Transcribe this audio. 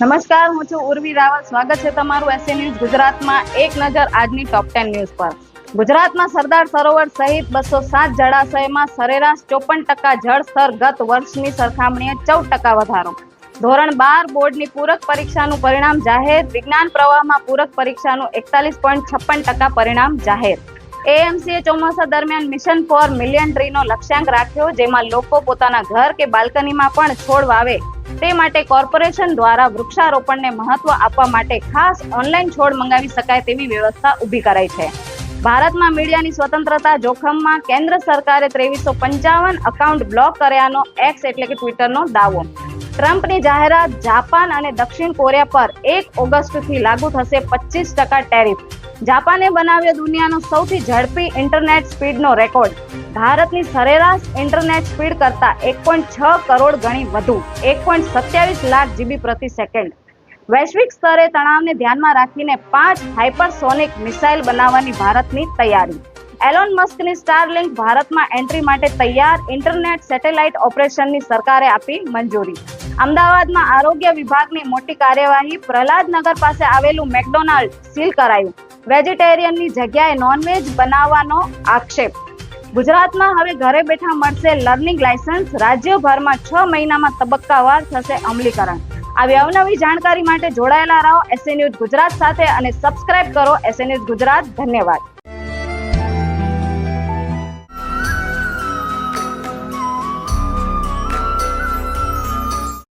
નમસ્કાર, હું છું ઉર્વી રાવત. સ્વાગત છે તમારું એસએ ન્યૂઝ ગુજરાતમાં. એક નજર આજની ટોપ 10 ન્યૂઝ પર. ગુજરાતમાં સરદાર સરોવર સહિત 207 જળાશયમાં સરેરાશ 54% જળસ્તર, ગત વર્ષની સરખામણીએ 14% વધારો. ધોરણ 12 બોર્ડની પૂરક પરીક્ષાનું પરિણામ જાહેર. વિજ્ઞાન પ્રવાહમાં પૂરક પરીક્ષાનું 41.56% પરિણામ જાહેર. એએમસીએ ચોમાસા દરમિયાન મિશન ફોર મિલિયન ટ્રીનો લક્ષ્યાંક રાખ્યો, જેમાં લોકો પોતાના ઘર કે બાલ્કનીમાં પણ છોડ વાવે તે માટે કોર્પોરેશન દ્વારા વૃક્ષારોપણને મહત્વ આપવા માટે ખાસ ઓનલાઈન છોડ મંગાવી શકાય તેવી વ્યવસ્થા ઊભી કરાઈ છે. ભારતમાં મીડિયાની સ્વતંત્રતા જોખમમાં, કેન્દ્ર સરકારે 2355 અકાઉન્ટ બ્લોક કર્યાનો એક્સ એટલે કે ટ્વિટરનો દાવો. ટ્રમ્પની જાહેરાત. જાપાન અને દક્ષિણ કોરિયા પર 1 ઓગસ્ટથી લાગુ થશે 25% ટેરિફ. જાપાને બનાવ્યો દુનિયાનો સૌથી ઝડપી ઇન્ટરનેટ સ્પીડનો રેકોર્ડ. ભારતની સરેરાશ ઇન્ટરનેટ સ્પીડ કરતા 1.6 કરોડ ગણી વધુ, 1.27 લાખ જીબી પ્રતિ સેકન્ડ. વૈશ્વિક સ્તરે તણાવને ધ્યાનમાં રાખીને 5 હાઇપરસોનિક મિસાઇલ બનાવવાની ભારતની તૈયારી. એલોન મસ્કની સ્ટારલિંક ભારતમાં એન્ટ્રી માટે તૈયાર. ઇન્ટરનેટ સેટેલાઇટ ઓપરેશનની સરકારે આપી મંજૂરી. અમદાવાદમાં આરોગ્ય વિભાગની મોટી કાર્યવાહી. પ્રહલાદનગર પાસે આવેલું મેકડોનાલ્ડ સીલ કરાયું. વેજીટેરિયનની જગ્યાએ નોનવેજ બનાવવાનો આક્ષેપ. ગુજરાતમાં હવે ઘરે બેઠા મળશે લર્નિંગ લાયસન્સ. રાજ્યભરમાં 6 મહિનામાં તબક્કાવાર થશે અમલીકરણ. આવી અવનવી જાણકારી માટે જોડાયેલા રહો એસએ ન્યૂઝ ગુજરાત સાથે અને સબસ્ક્રાઇબ કરો એસએ ન્યૂઝ ગુજરાત. ધન્યવાદ.